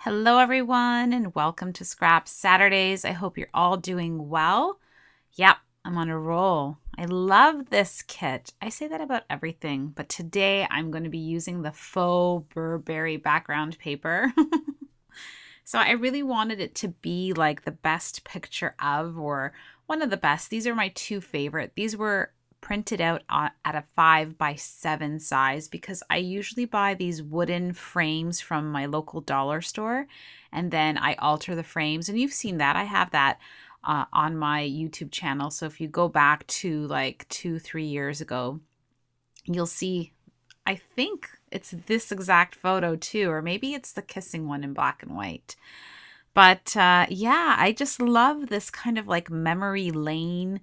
Hello, everyone, and welcome to Scrap Saturdays. I hope you're all doing well. Yep, I'm on a roll. I love this kit. I say that about everything, but today I'm going to be using the faux Burberry background paper. So I really wanted it to be like the best picture of, or one of the best. These are my two favorite. These were printed out at a 5x7 size because I usually buy these wooden frames from my local dollar store and then I alter the frames. And you've seen that. I have that on my YouTube channel. So if you go back to like 2-3 years ago, you'll see, I think it's this exact photo too, or maybe it's the kissing one in black and white. But yeah, I just love this kind of like memory lane.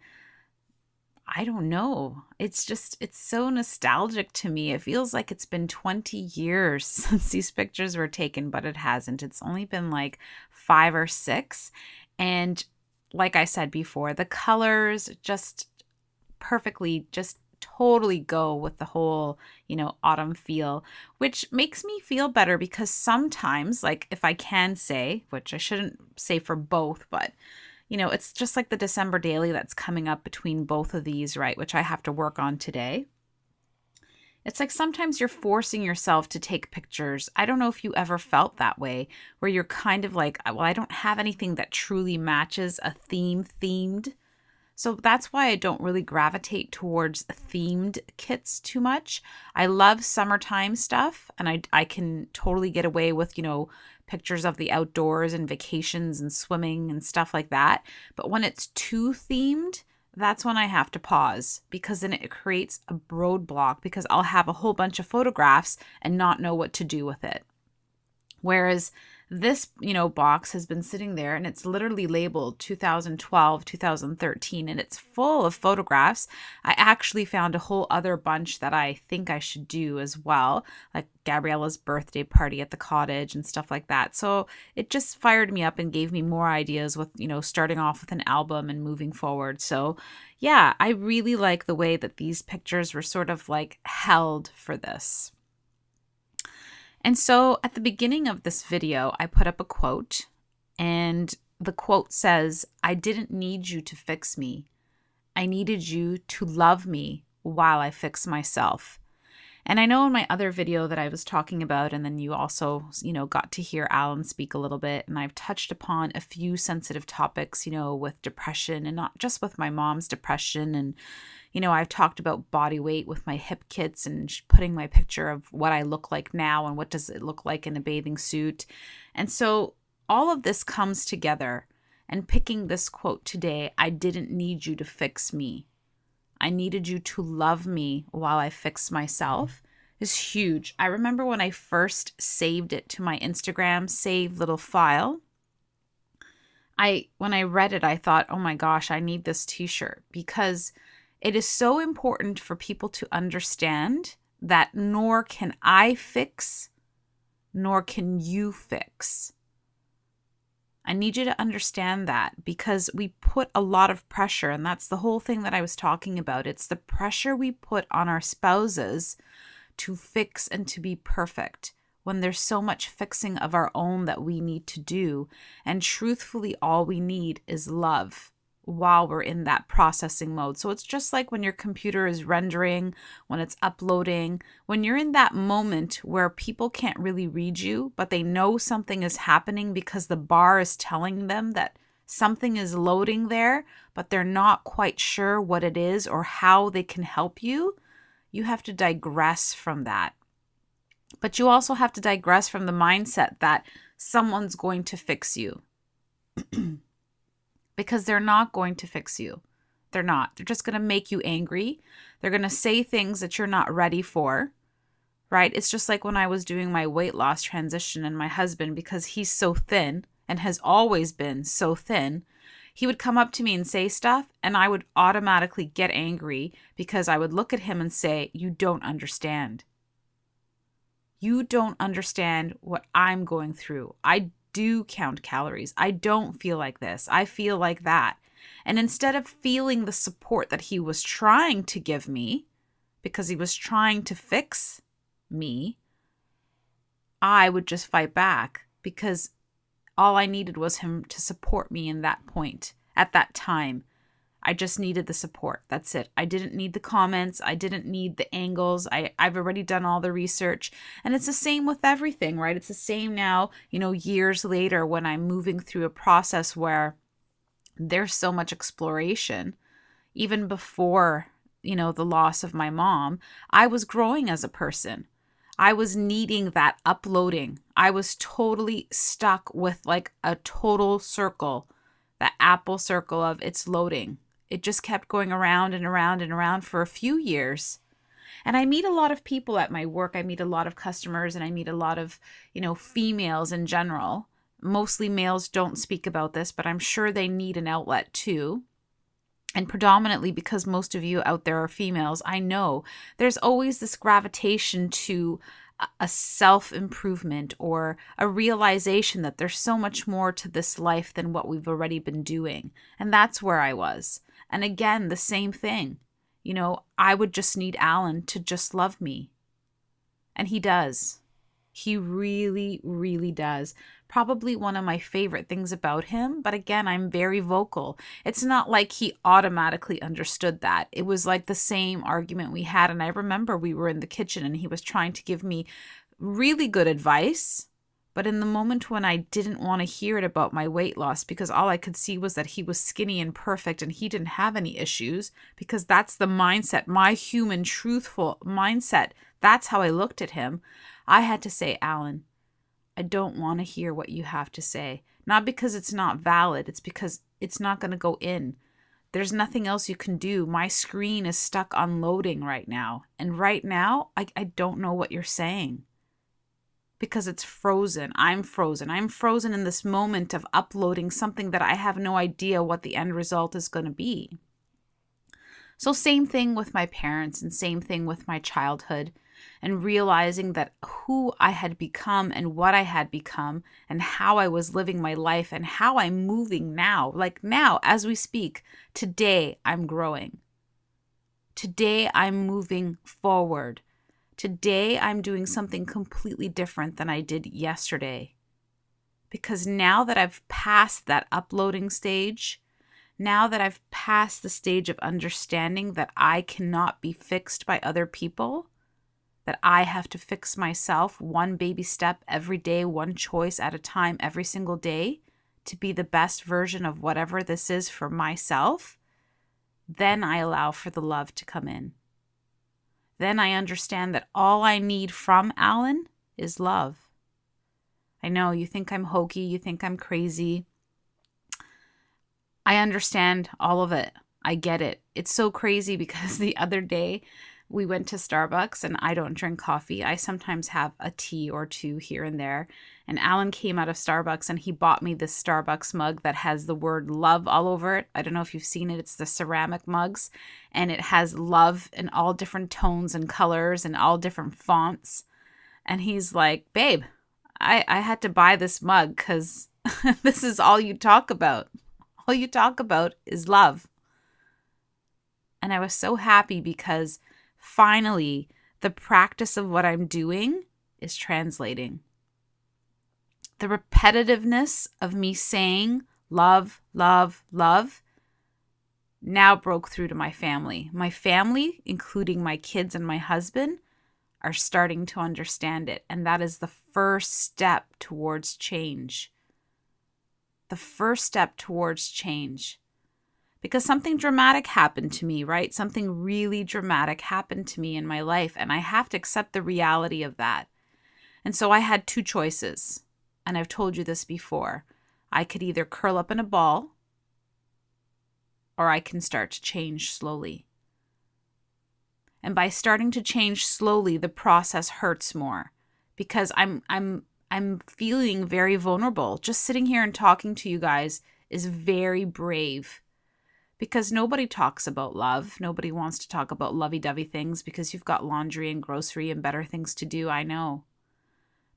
I don't know. It's so nostalgic to me. It feels like it's been 20 years since these pictures were taken, but it hasn't. It's only been like 5 or 6. And like I said before, the colors just perfectly, just totally go with the whole, autumn feel, which makes me feel better because sometimes, like if I can say, which I shouldn't say for both, but it's just like the December daily that's coming up between both of these, right? Which I have to work on today. It's like sometimes you're forcing yourself to take pictures. I don't know if you ever felt that way, where you're kind of like, well, I don't have anything that truly matches a themed. So that's why I don't really gravitate towards themed kits too much. I love summertime stuff and I can totally get away with, pictures of the outdoors and vacations and swimming and stuff like that. But when it's too themed, that's when I have to pause because then it creates a roadblock because I'll have a whole bunch of photographs and not know what to do with it. Whereas this, box has been sitting there and it's literally labeled 2012, 2013, and it's full of photographs. I actually found a whole other bunch that I think I should do as well, like Gabriella's birthday party at the cottage and stuff like that. So it just fired me up and gave me more ideas with, starting off with an album and moving forward. So yeah, I really like the way that these pictures were sort of like held for this. And so at the beginning of this video, I put up a quote, and the quote says, "I didn't need you to fix me. I needed you to love me while I fix myself." And I know in my other video that I was talking about, and then you also, got to hear Alan speak a little bit, and I've touched upon a few sensitive topics, with depression, and not just with my mom's depression. And, I've talked about body weight with my hip kits and putting my picture of what I look like now and what does it look like in a bathing suit. And so all of this comes together, and picking this quote today, "I didn't need you to fix me. I needed you to love me while I fix myself," is huge. I remember when I first saved it to my Instagram save little file. When I read it, I thought, oh my gosh, I need this t-shirt because it is so important for people to understand that nor can I fix, nor can you fix. I need you to understand that because we put a lot of pressure, and that's the whole thing that I was talking about. It's the pressure we put on our spouses to fix and to be perfect when there's so much fixing of our own that we need to do. And truthfully, all we need is love while we're in that processing mode. So it's just like when your computer is rendering, when it's uploading, when you're in that moment where people can't really read you, but they know something is happening because the bar is telling them that something is loading there, but they're not quite sure what it is or how they can help you. You have to digress from that. But you also have to digress from the mindset that someone's going to fix you. Because they're not going to fix you. They're not. They're just going to make you angry. They're going to say things that you're not ready for, right? It's just like when I was doing my weight loss transition and my husband, because he's so thin and has always been so thin, he would come up to me and say stuff and I would automatically get angry because I would look at him and say, "You don't understand. You don't understand what I'm going through. I do count calories. I don't feel like this. I feel like that." And instead of feeling the support that he was trying to give me, because he was trying to fix me, I would just fight back because all I needed was him to support me in that point at that time. I just needed the support. That's it. I didn't need the comments. I didn't need the angles. I've already done all the research. And it's the same with everything, right? It's the same now, years later when I'm moving through a process where there's so much exploration. Even before, the loss of my mom, I was growing as a person. I was needing that uploading. I was totally stuck with like a total circle, that Apple circle of it's loading. It just kept going around and around and around for a few years. And I meet a lot of people at my work. I meet a lot of customers, and I meet a lot of, females in general. Mostly males don't speak about this, but I'm sure they need an outlet too. And predominantly because most of you out there are females, I know there's always this gravitation to a self-improvement or a realization that there's so much more to this life than what we've already been doing. And that's where I was. And again, the same thing. I would just need Alan to just love me. And he does. He really, really does. Probably one of my favorite things about him. But again, I'm very vocal. It's not like he automatically understood that. It was like the same argument we had. And I remember we were in the kitchen and he was trying to give me really good advice. But in the moment when I didn't want to hear it about my weight loss, because all I could see was that he was skinny and perfect and he didn't have any issues, because that's the mindset, my human, truthful mindset. That's how I looked at him. I had to say, Alan, I don't want to hear what you have to say. Not because it's not valid. It's because it's not going to go in. There's nothing else you can do. My screen is stuck on loading right now. And right now, I don't know what you're saying. Because it's frozen. I'm frozen. I'm frozen in this moment of uploading something that I have no idea what the end result is going to be. So same thing with my parents and same thing with my childhood, and realizing that who I had become and what I had become and how I was living my life and how I'm moving now. Like now, as we speak, today I'm growing. Today I'm moving forward. Today, I'm doing something completely different than I did yesterday. Because now that I've passed that uploading stage, now that I've passed the stage of understanding that I cannot be fixed by other people, that I have to fix myself one baby step every day, one choice at a time every single day to be the best version of whatever this is for myself, then I allow for the love to come in. Then I understand that all I need from Alan is love. I know you think I'm hokey, you think I'm crazy. I understand all of it. I get it. It's so crazy because the other day we went to Starbucks and I don't drink coffee. I sometimes have a tea or two here and there. And Alan came out of Starbucks and he bought me this Starbucks mug that has the word love all over it. I don't know if you've seen it. It's the ceramic mugs. And it has love in all different tones and colors and all different fonts. And he's like, babe, I had to buy this mug because this is all you talk about. All you talk about is love. And I was so happy because finally the practice of what I'm doing is translating. The repetitiveness of me saying love, love, love now broke through to my family. My family, including my kids and my husband, are starting to understand it. And that is the first step towards change. The first step towards change. Because something dramatic happened to me, right? Something really dramatic happened to me in my life. And I have to accept the reality of that. And so I had two choices. And I've told you this before. I could either curl up in a ball or I can start to change slowly. And by starting to change slowly, the process hurts more because I'm feeling very vulnerable. Just sitting here and talking to you guys is very brave because nobody talks about love. Nobody wants to talk about lovey-dovey things because you've got laundry and grocery and better things to do. I know.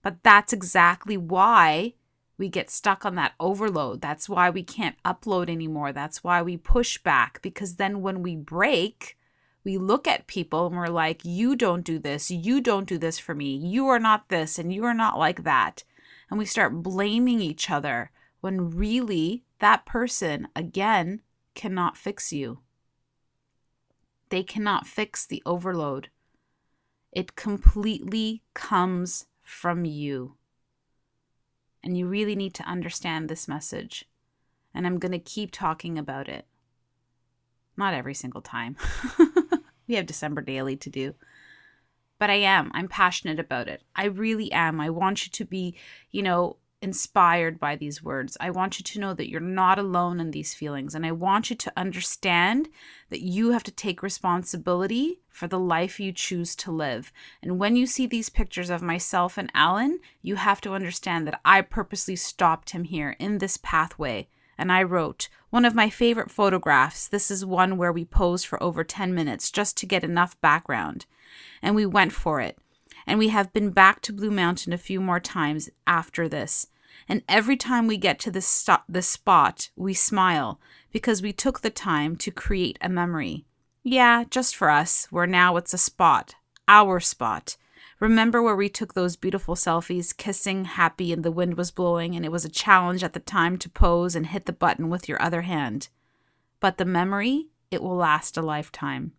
But that's exactly why we get stuck on that overload. That's why we can't upload anymore. That's why we push back, because then when we break, we look at people and we're like, you don't do this. You don't do this for me. You are not this and you are not like that. and we start blaming each other when really that person, again, cannot fix you. They cannot fix the overload. It completely comes from you. And you really need to understand this message. And I'm going to keep talking about it. Not every single time. We have December Daily to do. But I'm passionate about it. I really am. I want you to be, inspired by these words. I want you to know that you're not alone in these feelings. And I want you to understand that you have to take responsibility for the life you choose to live. And when you see these pictures of myself and Alan, you have to understand that I purposely stopped him here in this pathway. And I wrote, one of my favorite photographs. This is one where we posed for over 10 minutes just to get enough background. And we went for it. And we have been back to Blue Mountain a few more times after this. And every time we get to this spot, we smile because we took the time to create a memory. Yeah, just for us, where now it's a spot, our spot. Remember where we took those beautiful selfies, kissing, happy, and the wind was blowing, and it was a challenge at the time to pose and hit the button with your other hand. But the memory, it will last a lifetime.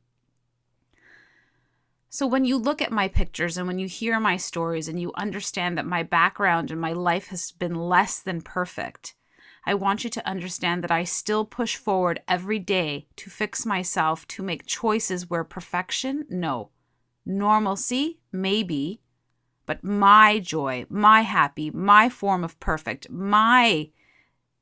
So when you look at my pictures and when you hear my stories and you understand that my background and my life has been less than perfect, I want you to understand that I still push forward every day to fix myself, to make choices where perfection, no. Normalcy, maybe, but my joy, my happy, my form of perfect, my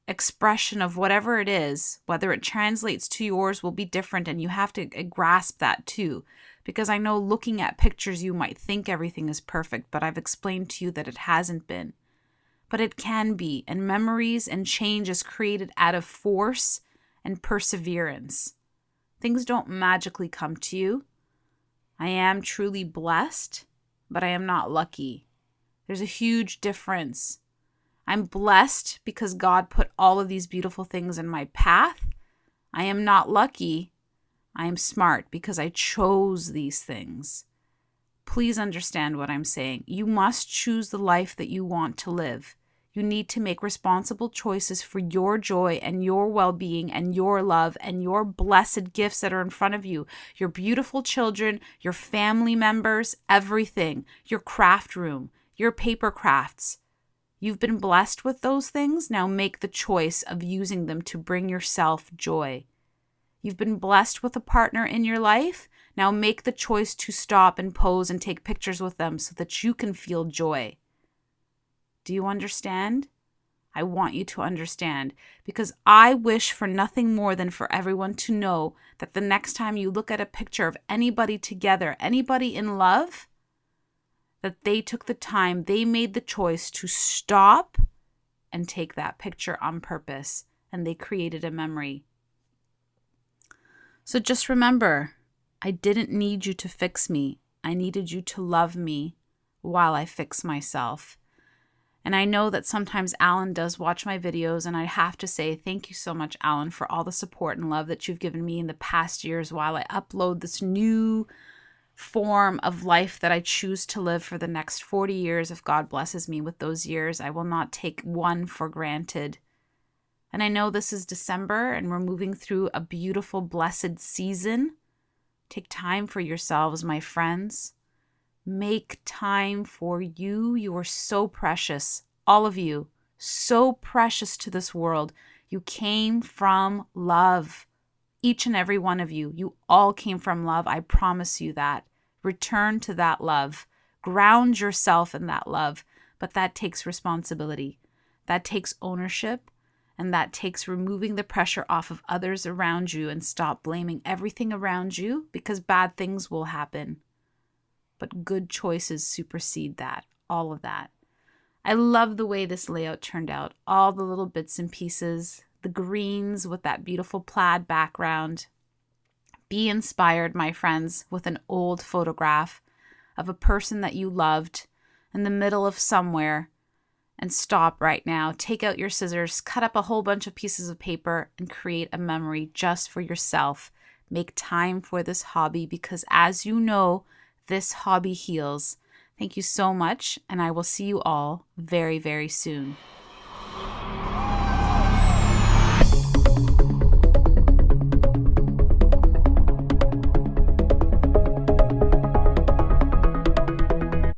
expression of whatever it is, whether it translates to yours will be different, and you have to grasp that too. Because I know looking at pictures, you might think everything is perfect, but I've explained to you that it hasn't been. But it can be, and memories and change is created out of force and perseverance. Things don't magically come to you. I am truly blessed, but I am not lucky. There's a huge difference. I'm blessed because God put all of these beautiful things in my path. I am not lucky. I am smart because I chose these things. Please understand what I'm saying. You must choose the life that you want to live. You need to make responsible choices for your joy and your well-being and your love and your blessed gifts that are in front of you. Your beautiful children, your family members, everything. Your craft room, your paper crafts. You've been blessed with those things. Now make the choice of using them to bring yourself joy. You've been blessed with a partner in your life. Now make the choice to stop and pose and take pictures with them so that you can feel joy. Do you understand? I want you to understand, because I wish for nothing more than for everyone to know that the next time you look at a picture of anybody together, anybody in love, that they took the time, they made the choice to stop and take that picture on purpose, and they created a memory. So just remember, I didn't need you to fix me. I needed you to love me while I fix myself. And I know that sometimes Alan does watch my videos, and I have to say thank you so much, Alan, for all the support and love that you've given me in the past years while I upload this new form of life that I choose to live for the next 40 years. If God blesses me with those years, I will not take one for granted. And I know this is December and we're moving through a beautiful, blessed season. Take time for yourselves, my friends. Make time for you. You are so precious. All of you, so precious to this world. You came from love. Each and every one of you. You all came from love. I promise you that. Return to that love. Ground yourself in that love. But that takes responsibility. That takes ownership. And that takes removing the pressure off of others around you and stop blaming everything around you, because bad things will happen. But good choices supersede that, all of that. I love the way this layout turned out. All the little bits and pieces, the greens with that beautiful plaid background. Be inspired, my friends, with an old photograph of a person that you loved in the middle of somewhere. And stop right now. Take out your scissors, cut up a whole bunch of pieces of paper, and create a memory just for yourself. Make time for this hobby because, as you know, this hobby heals. Thank you so much, and I will see you all very, very soon.